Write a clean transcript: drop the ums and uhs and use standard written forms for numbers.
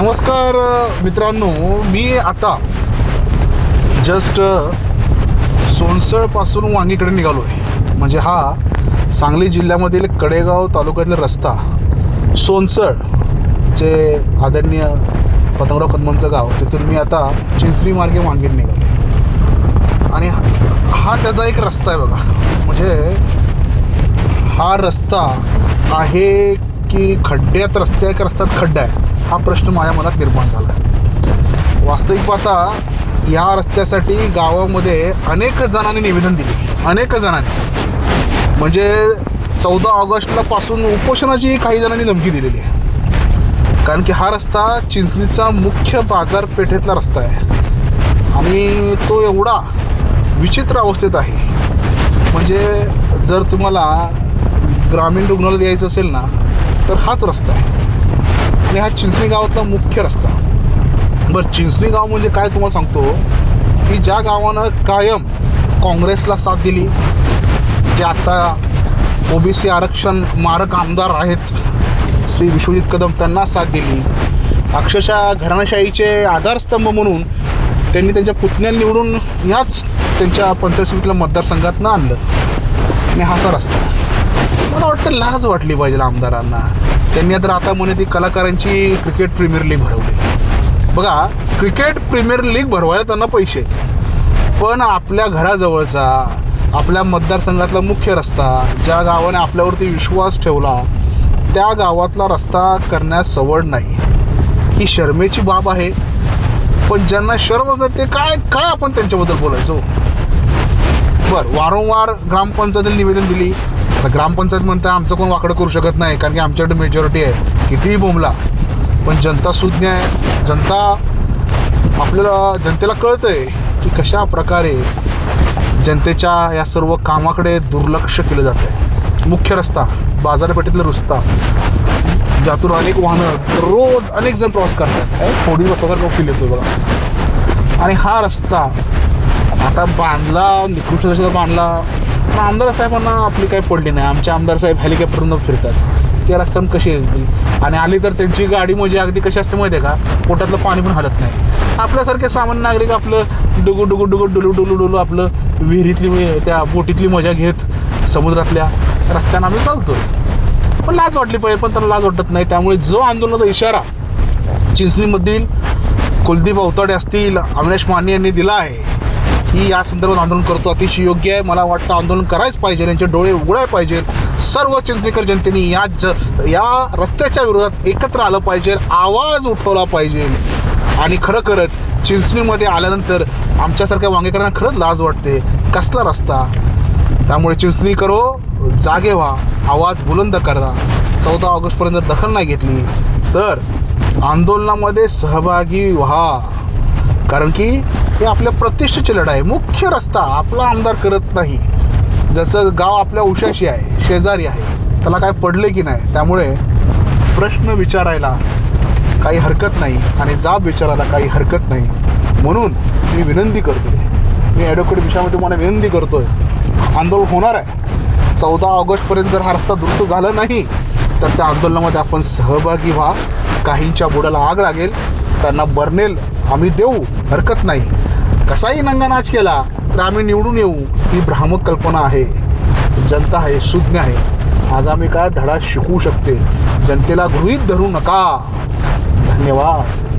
नमस्कार मित्रांनो, मी आता जस्ट सोनसळपासून वांगीकडे निघालो आहे. म्हणजे हा सांगली जिल्ह्यामधील कडेगाव तालुक्यातील रस्ता सोनसळ जे आदरणीय पतंगराव कदमांचं गाव, तिथून मी आता चिंचरी मार्गे वांगीत निघालो. आणि हा त्याचा एक रस्ता आहे बघा. म्हणजे हा रस्ता आहे की खड्ड्यात रस्ते आहे की रस्त्यात खड्डा आहे, हा प्रश्न माझ्या मनात निर्माण झाला. वास्तविक पाहता या रस्त्यासाठी गावामध्ये अनेक जणांनी निवेदन दिले, अनेक जणांनी. म्हणजे 14 ऑगस्टला पासून उपोषणाची काही जणांनी धमकी दिलेली आहे. कारण की हा रस्ता चिंचणीचा मुख्य बाजारपेठेतला रस्ता आहे आणि तो एवढा विचित्र अवस्थेत आहे. म्हणजे जर तुम्हाला ग्रामीण रुग्णालय यायचं असेल ना तर हाच रस्ता आहे आणि हा चिंचणी गावातला मुख्य रस्ता. बरं, चिंचणी गाव म्हणजे काय तुम्हाला सांगतो की ज्या गावानं कायम काँग्रेसला साथ दिली, जे आता ओबीसी आरक्षण मारक आमदार आहेत श्री विश्वजित कदम, त्यांना साथ दिली. अक्षरशः घराणेशाहीचे आधारस्तंभ म्हणून त्यांनी त्यांच्या पुतण्याला निवडून ह्याच त्यांच्या पंचायत समितीला मतदारसंघातनं आणलं आणि हाचा रस्ता. मला वाटतं लाज वाटली पाहिजे आमदारांना. त्यांनी आता म्हणे ती कलाकारांची क्रिकेट प्रीमियर लीग भरवली. बघा, क्रिकेट प्रीमियर लीग भरवायला त्यांना पैसे, पण आपल्या घराजवळचा आपल्या मतदारसंघातला मुख्य रस्ता, ज्या गावाने आपल्यावरती विश्वास ठेवला त्या गावातला रस्ता करण्यास सवड नाही. ही शर्मेची बाब आहे. पण ज्यांना शर्मच नाही ते काय आपण त्यांच्याबद्दल बोलायचो. बरं, वारंवार ग्रामपंचायतीला निवेदन दिली. आता ग्रामपंचायत म्हणता आमचं कोण वाकडं करू शकत नाही कारण की आमच्याकडे मेजॉरिटी आहे, कितीही बोंबला. पण जनता सुज्ञ आहे. जनतेला कळतं आहे की कशा प्रकारे जनतेच्या या सर्व कामाकडे दुर्लक्ष केलं जातं आहे. मुख्य रस्ता, बाजारपेठेतला रस्ता, ज्यातून अनेक वाहनं रोज अनेक जण प्रवास करतात. थोडी बसवता फील येतो बघा. आणि हा रस्ता आता बांधला, निकृष्ट दर्जाचा बांधला, पण आमदार साहेबांना आपली काही पडली नाही. आमचे आमदार साहेब हेलिकॉप्टरनं फिरतात, त्या रस्त्यानं कशी येतील आणि आली तर त्यांची गाडी म्हणजे अगदी कशी असते माहिती आहे का, पोटातलं पाणी पण हलत नाही. आपल्यासारखे सामान्य नागरिक आपलं डुगू डुगू डुगू डुलू डुलू डुलू आपलं विहिरीतली त्या बोटीतली मजा घेत समुद्रातल्या रस्त्यानं आम्ही चालतो. पण लाज वाटली पाहिजे, पण त्यांना लाज वाटत नाही. त्यामुळे जो आंदोलनाचा इशारा चिंचणीमधील कुलदीप अवताडे असतील, अविनाश माने यांनी दिला आहे की या संदर्भात आंदोलन करतो, अतिशय योग्य आहे. मला वाटतं आंदोलन करायच पाहिजे, यांचे डोळे उघडाय पाहिजे. सर्व चिंचणीकर जनतेने या रस्त्याच्या विरोधात एकत्र आलं पाहिजे, आवाज उठवला पाहिजे. आणि खरंच चिंचणीमध्ये आल्यानंतर आमच्यासारख्या वांगेकरांना खरंच लाज वाटते, कसला रस्ता. त्यामुळे चिंचणी करो, जागे व्हा, आवाज बुलंद करा. 14 ऑगस्टपर्यंत जर दखल नाही घेतली तर आंदोलनामध्ये सहभागी व्हा. कारण की हे आपल्या प्रतिष्ठेची लढाई आहे. मुख्य रस्ता आपला आमदार करत नाही, ज्याचं गाव आपल्या उशाशी आहे, शेजारी आहे, त्याला काय पडले की नाही. त्यामुळे प्रश्न विचारायला काही हरकत नाही आणि जाब विचारायला काही हरकत नाही. म्हणून मी विनंती करतोय, मी ॲडव्होकेट विषयामध्ये तुम्हाला विनंती करतोय, आंदोलन होणार आहे. 14 ऑगस्टपर्यंत जर हा रस्ता दुरुस्त झाला नाही तर त्या आंदोलनामध्ये आपण सहभागी व्हा. काहींच्या बुडाला आग लागेल, त्यांना बर्नेल आम्ही देऊ, हरकत नाही. कसाही नंगानाच केला तर आम्ही निवडून येऊ, ही भ्रामक कल्पना आहे. जनता आहे, सुज्ञ आहे, आगामी काळात धडा शिकवू शकते. जनतेला गृहीत धरू नका. धन्यवाद.